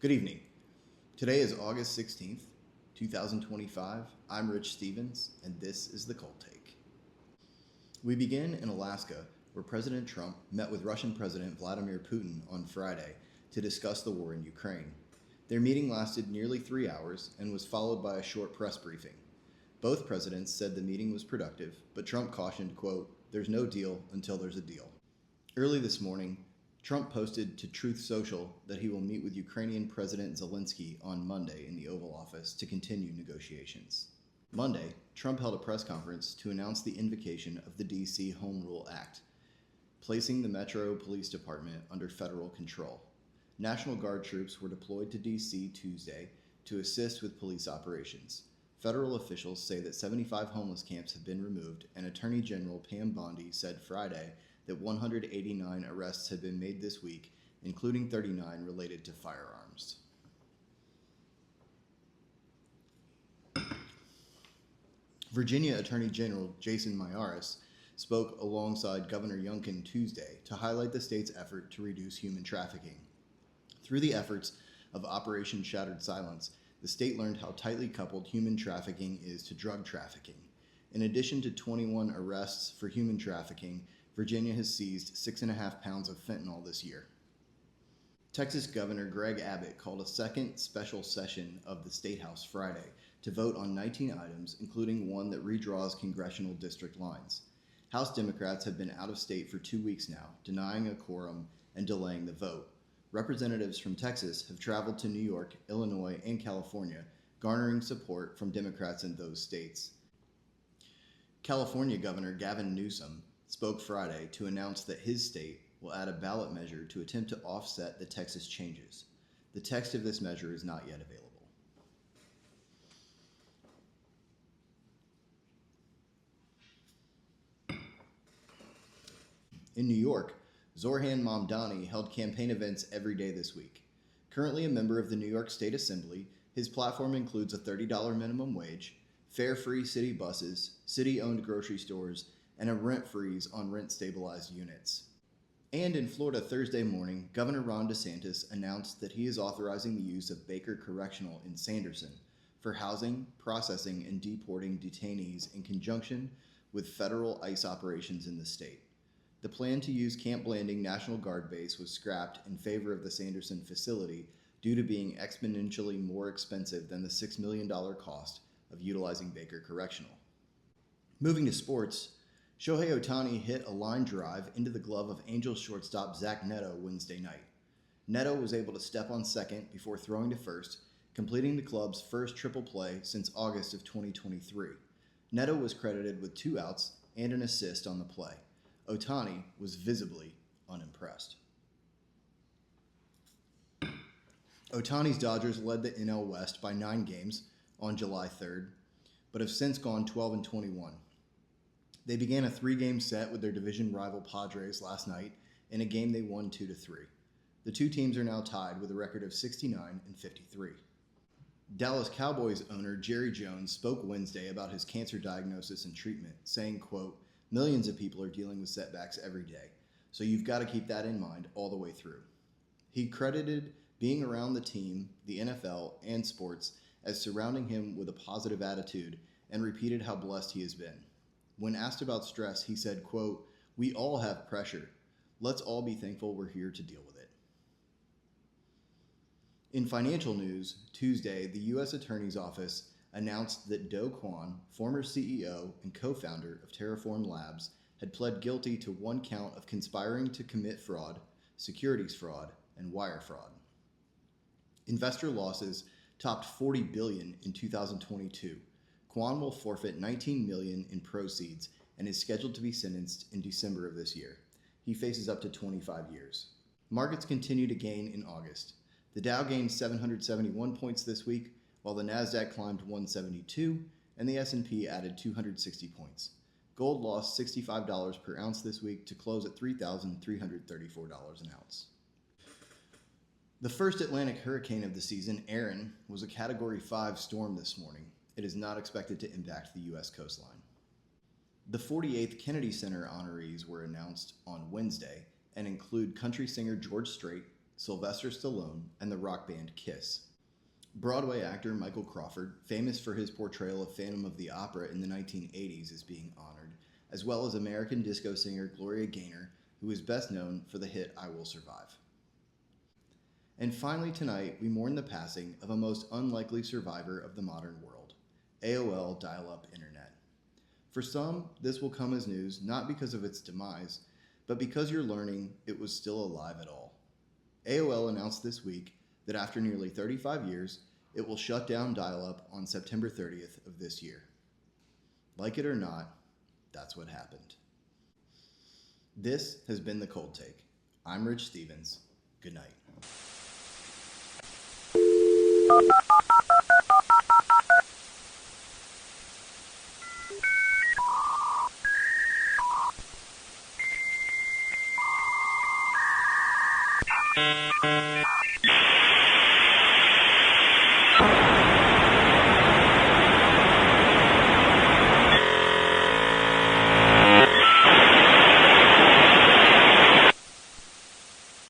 Good evening. Today is August 16th, 2025. I'm Rich Stevens, and this is the Cold Take. We begin in Alaska, where President Trump met with Russian President Vladimir Putin on Friday to discuss the war in Ukraine. Their meeting lasted nearly 3 hours and was followed by a short press briefing. Both presidents said the meeting was productive, but Trump cautioned, quote, "There's no deal until there's a deal." Early this morning, Trump posted to Truth Social that he will meet with Ukrainian President Zelensky on Monday in the Oval Office to continue negotiations. Monday, Trump held a press conference to announce the invocation of the D.C. Home Rule Act, placing the Metro Police Department under federal control. National Guard troops were deployed to D.C. Tuesday to assist with police operations. Federal officials say that 75 homeless camps have been removed, and Attorney General Pam Bondi said Friday that 189 arrests have been made this week, including 39 related to firearms. Virginia Attorney General Jason Miyares spoke alongside Governor Youngkin Tuesday to highlight the state's effort to reduce human trafficking. Through the efforts of Operation Shattered Silence, the state learned how tightly coupled human trafficking is to drug trafficking. In addition to 21 arrests for human trafficking, Virginia has seized 6.5 pounds of fentanyl this year. Texas Governor Greg Abbott called a second special session of the State House Friday to vote on 19 items, including one that redraws congressional district lines. House Democrats have been out of state for 2 weeks now, denying a quorum and delaying the vote. Representatives from Texas have traveled to New York, Illinois, and California, garnering support from Democrats in those states. California Governor Gavin Newsom spoke Friday to announce that his state will add a ballot measure to attempt to offset the Texas changes. The text of this measure is not yet available. In New York, Zoran Mamdani held campaign events every day this week. Currently a member of the New York State Assembly, his platform includes a $30 minimum wage, fare-free city buses, city-owned grocery stores, and a rent freeze on rent-stabilized units. And in Florida Thursday morning, Governor Ron DeSantis announced that he is authorizing the use of Baker Correctional in Sanderson for housing, processing, and deporting detainees in conjunction with federal ICE operations in the state. The plan to use Camp Blanding National Guard Base was scrapped in favor of the Sanderson facility due to being exponentially more expensive than the $6 million cost of utilizing Baker Correctional. Moving to sports, Shohei Ohtani hit a line drive into the glove of Angels shortstop Zach Neto Wednesday night. Neto was able to step on second before throwing to first, completing the club's first triple play since August of 2023. Neto was credited with 2 outs and an assist on the play. Ohtani was visibly unimpressed. Ohtani's Dodgers led the NL West by 9 games on July 3rd, but have since gone 12-21. They began a 3-game set with their division rival Padres last night in a game they won 2-3. The two teams are now tied with a record of 69 and 53. Dallas Cowboys owner Jerry Jones spoke Wednesday about his cancer diagnosis and treatment, saying, quote, "Millions of people are dealing with setbacks every day, so you've got to keep that in mind all the way through." He credited being around the team, the NFL, and sports as surrounding him with a positive attitude and repeated how blessed he has been. When asked about stress, he said, quote, "We all have pressure. Let's all be thankful we're here to deal with it." In financial news, Tuesday, the U.S. Attorney's Office announced that Do Kwon, former CEO and co-founder of Terraform Labs, had pled guilty to 1 count of conspiring to commit fraud, securities fraud, and wire fraud. Investor losses topped $40 billion in 2022. Kwon will forfeit $19 million in proceeds and is scheduled to be sentenced in December of this year. He faces up to 25 years. Markets continue to gain in August. The Dow gained 771 points this week, while the Nasdaq climbed 172 and the S&P added 260 points. Gold lost $65 per ounce this week to close at $3,334 an ounce. The first Atlantic hurricane of the season, Erin, was a Category 5 storm this morning. It is not expected to impact the U.S. coastline. The 48th Kennedy Center honorees were announced on Wednesday and include country singer George Strait, Sylvester Stallone, and the rock band Kiss. Broadway actor Michael Crawford, famous for his portrayal of Phantom of the Opera in the 1980s, is being honored, as well as American disco singer Gloria Gaynor, who is best known for the hit I Will Survive. And finally tonight, we mourn the passing of a most unlikely survivor of the modern world, AOL dial-up internet. For some, this will come as news not because of its demise, but because you're learning it was still alive at all. AOL announced this week that after nearly 35 years, it will shut down dial-up on September 30th of this year. Like it or not, that's what happened. This has been The Cold Take. I'm Rich Stevens. Good night.